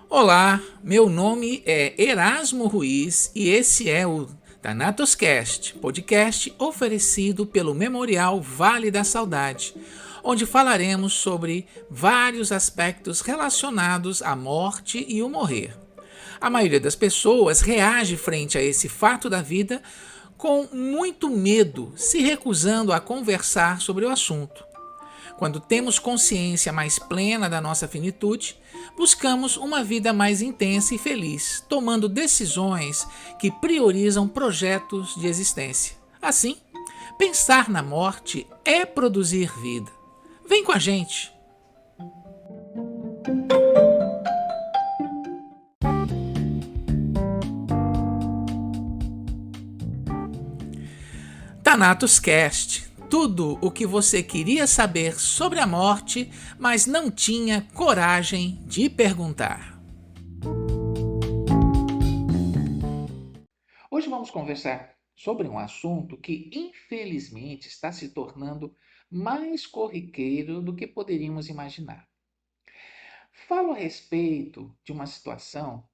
Olá, meu nome é Erasmo Ruiz e esse é o Thanatoscast, podcast oferecido pelo Memorial Vale da Saudade, onde falaremos sobre vários aspectos relacionados à morte e o morrer. A maioria das pessoas reage frente a esse fato da vida com muito medo, se recusando a conversar sobre o assunto. Quando temos consciência mais plena da nossa finitude, buscamos uma vida mais intensa e feliz, tomando decisões que priorizam projetos de existência. Assim, pensar na morte é produzir vida. Vem com a gente! Thanatos Cast. Tudo o que você queria saber sobre a morte, mas não tinha coragem de perguntar. Hoje vamos conversar sobre um assunto que, infelizmente, está se tornando mais corriqueiro do que poderíamos imaginar. Falo a respeito de uma situação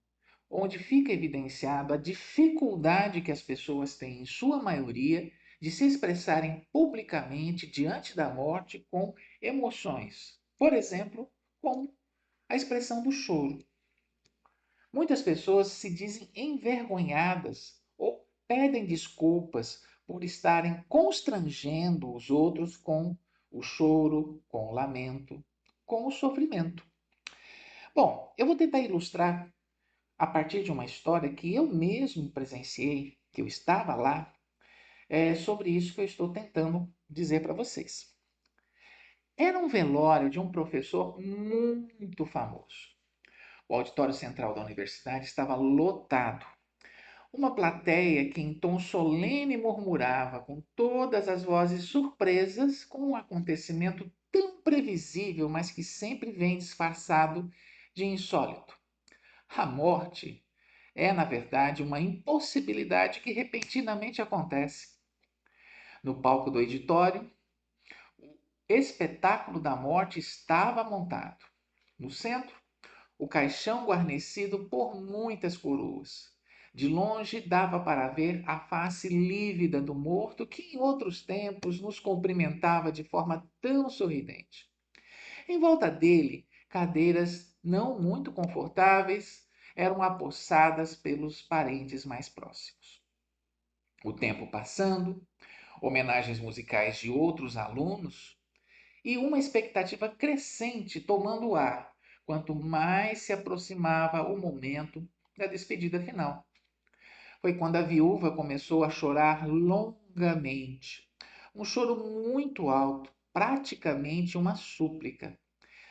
onde fica evidenciado a dificuldade que as pessoas têm, em sua maioria, de se expressarem publicamente diante da morte com emoções. Por exemplo, como a expressão do choro. Muitas pessoas se dizem envergonhadas ou pedem desculpas por estarem constrangendo os outros com o choro, com o lamento, com o sofrimento. Bom, eu vou tentar ilustrar a partir de uma história que eu mesmo presenciei, que eu estava lá, é sobre isso que eu estou tentando dizer para vocês. Era um velório de um professor muito famoso. O auditório central da universidade estava lotado. Uma plateia que em tom solene murmurava com todas as vozes surpresas com um acontecimento tão previsível, mas que sempre vem disfarçado de insólito. A morte é, na verdade, uma impossibilidade que repentinamente acontece. No palco do auditório, o espetáculo da morte estava montado. No centro, o caixão guarnecido por muitas coroas. De longe dava para ver a face lívida do morto que em outros tempos nos cumprimentava de forma tão sorridente. Em volta dele, cadeiras não muito confortáveis eram apossadas pelos parentes mais próximos. O tempo passando, homenagens musicais de outros alunos e uma expectativa crescente tomando o ar, quanto mais se aproximava o momento da despedida final. Foi quando a viúva começou a chorar longamente. Um choro muito alto, praticamente uma súplica.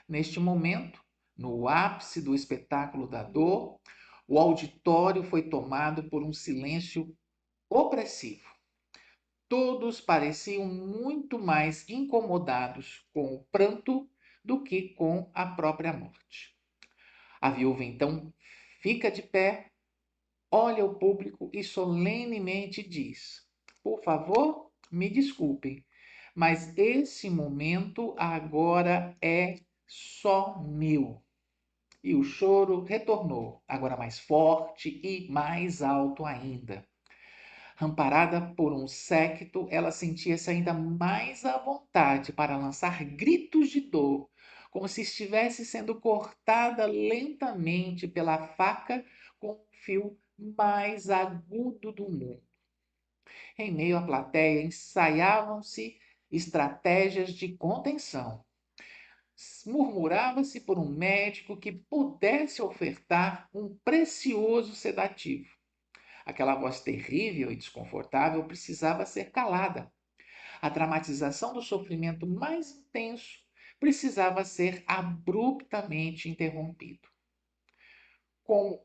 Neste momento, no ápice do espetáculo da dor, o auditório foi tomado por um silêncio opressivo. Todos pareciam muito mais incomodados com o pranto do que com a própria morte. A viúva então fica de pé, olha o público e solenemente diz: Por favor, me desculpem, mas esse momento agora é só meu. E o choro retornou, agora mais forte e mais alto ainda. Amparada por um séquito, ela sentia-se ainda mais à vontade para lançar gritos de dor, como se estivesse sendo cortada lentamente pela faca com o fio mais agudo do mundo. Em meio à plateia, ensaiavam-se estratégias de contenção. Murmurava-se por um médico que pudesse ofertar um precioso sedativo. Aquela voz terrível e desconfortável precisava ser calada. A dramatização do sofrimento mais intenso precisava ser abruptamente interrompido. Como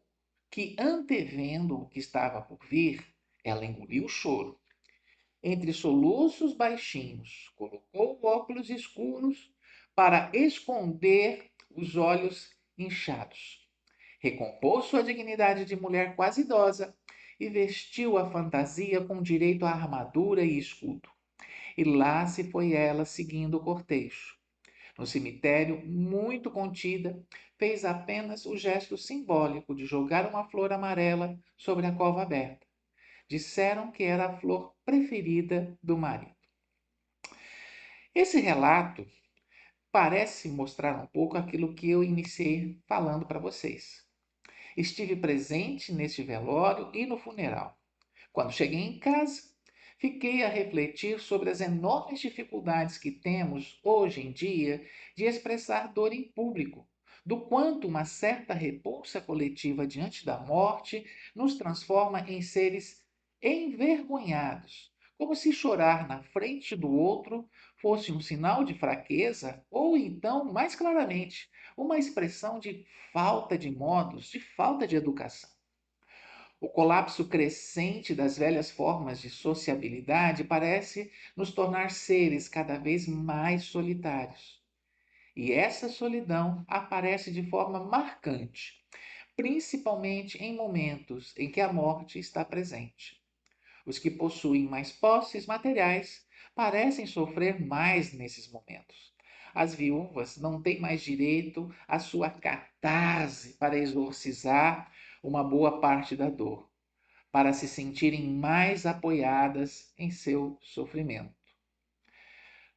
que antevendo o que estava por vir, ela engoliu o choro. Entre soluços baixinhos, colocou óculos escuros para esconder os olhos inchados. Recompôs sua dignidade de mulher quase idosa e vestiu a fantasia com direito à armadura e escudo. E lá se foi ela seguindo o cortejo. No cemitério, muito contida, fez apenas o gesto simbólico de jogar uma flor amarela sobre a cova aberta. Disseram que era a flor preferida do marido. Esse relato parece mostrar um pouco aquilo que eu iniciei falando para vocês. Estive presente neste velório e no funeral. Quando cheguei em casa, fiquei a refletir sobre as enormes dificuldades que temos hoje em dia de expressar dor em público, do quanto uma certa repulsa coletiva diante da morte nos transforma em seres envergonhados, como se chorar na frente do outro fosse um sinal de fraqueza ou então, mais claramente, uma expressão de falta de modos, de falta de educação. O colapso crescente das velhas formas de sociabilidade parece nos tornar seres cada vez mais solitários. E essa solidão aparece de forma marcante, principalmente em momentos em que a morte está presente. Os que possuem mais posses materiais parecem sofrer mais nesses momentos. As viúvas não têm mais direito à sua catarse para exorcizar uma boa parte da dor, para se sentirem mais apoiadas em seu sofrimento.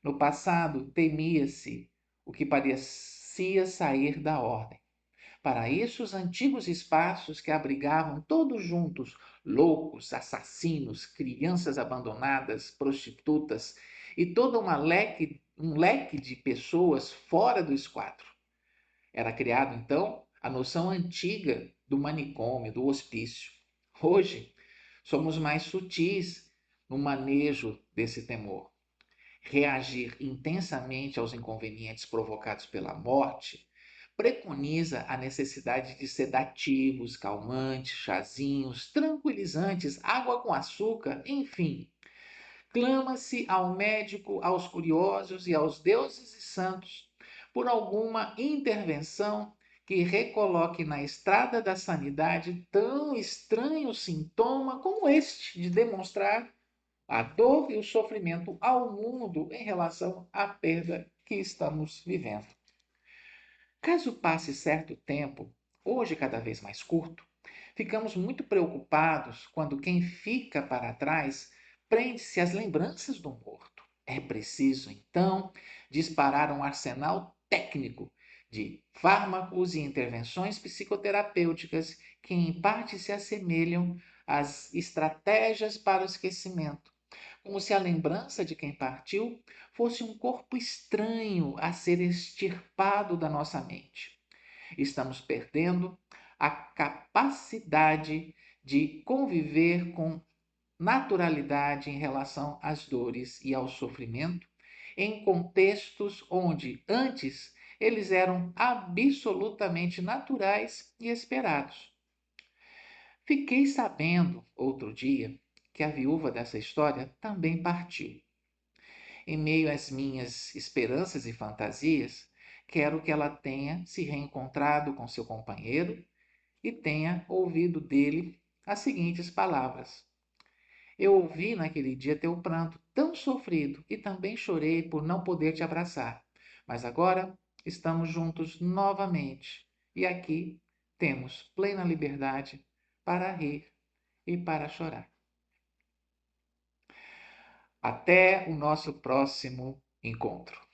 No passado, temia-se o que parecia sair da ordem. Para isso, os antigos espaços que abrigavam todos juntos loucos, assassinos, crianças abandonadas, prostitutas e todo um leque de pessoas fora do esquadro. Era criado, então, a noção antiga do manicômio, do hospício. Hoje, somos mais sutis no manejo desse temor. Reagir intensamente aos inconvenientes provocados pela morte preconiza a necessidade de sedativos, calmantes, chazinhos, tranquilizantes, água com açúcar, enfim. Clama-se ao médico, aos curiosos e aos deuses e santos por alguma intervenção que recoloque na estrada da sanidade tão estranho sintoma como este de demonstrar a dor e o sofrimento ao mundo em relação à perda que estamos vivendo. Caso passe certo tempo, hoje cada vez mais curto, ficamos muito preocupados quando quem fica para trás prende-se às lembranças do morto. É preciso, então, disparar um arsenal técnico de fármacos e intervenções psicoterapêuticas que, em parte, se assemelham às estratégias para o esquecimento, como se a lembrança de quem partiu fosse um corpo estranho a ser extirpado da nossa mente. Estamos perdendo a capacidade de conviver com naturalidade em relação às dores e ao sofrimento em contextos onde antes eles eram absolutamente naturais e esperados. Fiquei sabendo outro dia que a viúva dessa história também partiu. Em meio às minhas esperanças e fantasias, quero que ela tenha se reencontrado com seu companheiro e tenha ouvido dele as seguintes palavras: Eu ouvi naquele dia teu pranto tão sofrido e também chorei por não poder te abraçar. Mas agora estamos juntos novamente e aqui temos plena liberdade para rir e para chorar. Até o nosso próximo encontro.